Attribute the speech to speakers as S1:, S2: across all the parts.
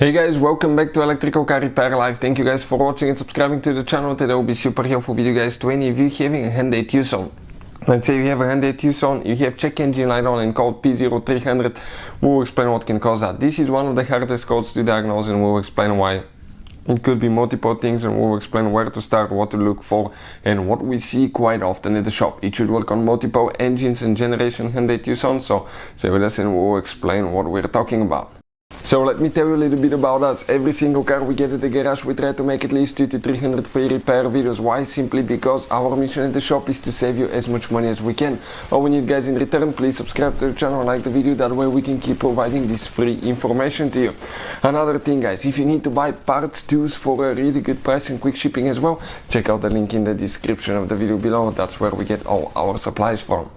S1: Hey guys, welcome back to Electrical Car Repair Live. Thank you guys for watching and subscribing to the channel. Today will be super helpful video guys to any of you having a Hyundai Tucson. Let's say you have a Hyundai Tucson, you have check engine light on and code P0300. We'll explain what can cause that. This is one of the hardest codes to diagnose and we'll explain why. It could be multiple things and we'll explain where to start, what to look for, and what we see quite often at the shop. It should work on multiple engines and generation Hyundai Tucson, so stay with us and we'll explain what we're talking about. So let me tell you a little bit about us. Every single car we get at the garage, we try to make at least 200 to 300 free repair videos. Why? Simply because our mission at the shop is to save you as much money as we can. All we need guys in return, please subscribe to the channel, like the video, that way we can keep providing this free information to you. Another thing guys, if you need to buy parts, tools for a really good price and quick shipping as well, check out the link in the description of the video below. That's where we get all our supplies from.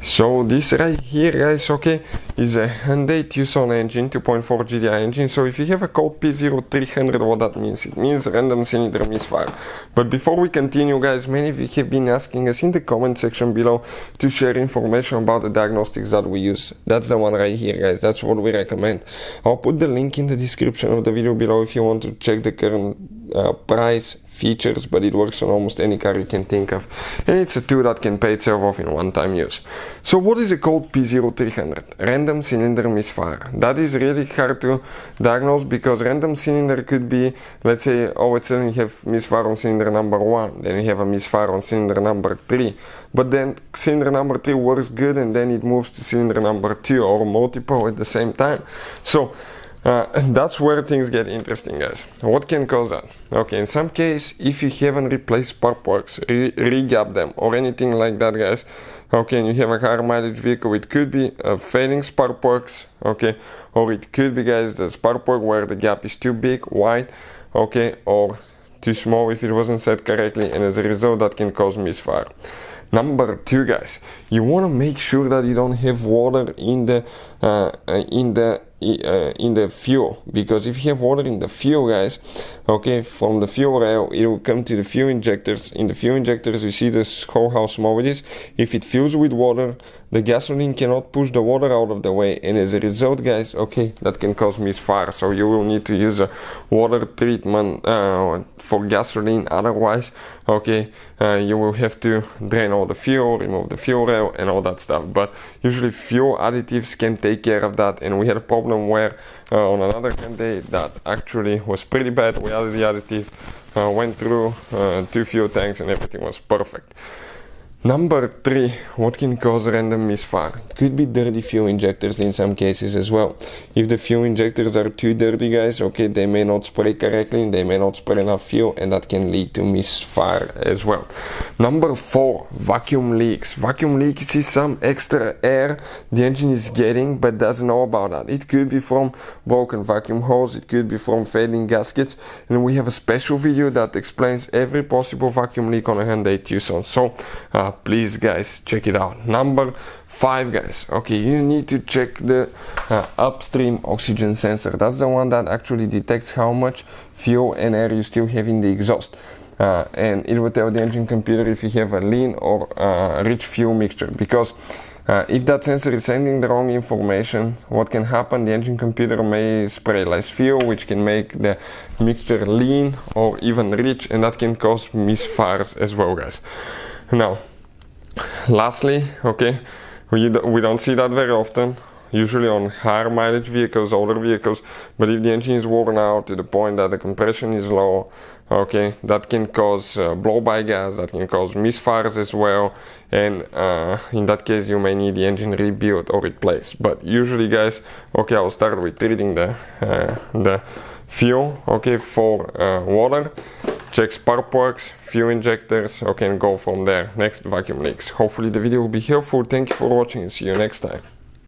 S1: So this right here guys, okay, is a Hyundai Tucson engine, 2.4 GDI engine. So if you have a code P0300, what that means? It means Random Cylinder Misfire. But before we continue guys, many of you have been asking us in the comment section below to share information about the diagnostics that we use. That's the one right here guys, that's what we recommend. I'll put the link in the description of the video below if you want to check the current price, features, but it works on almost any car you can think of, and it's a tool that can pay itself off in one-time use. So what is a code P0300? Random Cylinder Misfire. That is really hard to diagnose because random cylinder could be, let's say, all of a sudden you have misfire on cylinder number 1, then you have a misfire on cylinder number 3, but then cylinder number 3 works good and then it moves to cylinder number 2 or multiple at the same time. So that's where things get interesting guys. What can cause that? Okay, in some case, if you haven't replaced spark plugs, re-gap them or anything like that guys, okay, and you have a high mileage vehicle, it could be failing spark plugs, okay, or it could be guys the spark plug where the gap is too big, wide, okay, or too small if it wasn't set correctly, and as a result that can cause misfire. Number 2 guys, you want to make sure that you don't have water in the fuel, because if you have water in the fuel guys, okay, from the fuel rail it will come to the fuel injectors. In the fuel injectors you see this whole how small it is. If it fills with water, the gasoline cannot push the water out of the way, and as a result guys, okay, that can cause misfire. So you will need to use a water treatment for gasoline. Otherwise, okay, you will have to drain all the fuel, remove the fuel rail and all that stuff. But usually fuel additives can take care of that, and we had a problem where on another Hyundai that actually was pretty bad. We added the additive, went through 2 fuel tanks and everything was perfect. Number 3, what can cause random misfire? It could be dirty fuel injectors in some cases as well. If the fuel injectors are too dirty guys, okay, they may not spray correctly, they may not spray enough fuel, and that can lead to misfire as well. Number 4, vacuum leaks. Vacuum leaks is some extra air the engine is getting but doesn't know about that. It could be from broken vacuum hose, it could be from failing gaskets, and we have a special video that explains every possible vacuum leak on a Hyundai Tucson. So please guys check it out. Number 5 guys, okay, you need to check the Upstream oxygen sensor. That's the one that actually detects how much fuel and air you still have in the exhaust, and it will tell the engine computer if you have a lean or rich fuel mixture, because if that sensor is sending the wrong information, what can happen, the engine computer may spray less fuel, which can make the mixture lean or even rich, and that can cause misfires as well guys. Now lastly, okay, we don't see that very often, usually on higher mileage vehicles, older vehicles, but if the engine is worn out to the point that the compression is low, okay, that can cause blow-by gas, that can cause misfires as well, and in that case you may need the engine rebuilt or replaced. But usually guys, okay, I'll start with treating the fuel, okay, for water, check spark plugs, fuel injectors, okay, and go from there. Next, vacuum leaks. Hopefully the video will be helpful. Thank you for watching and see you next time.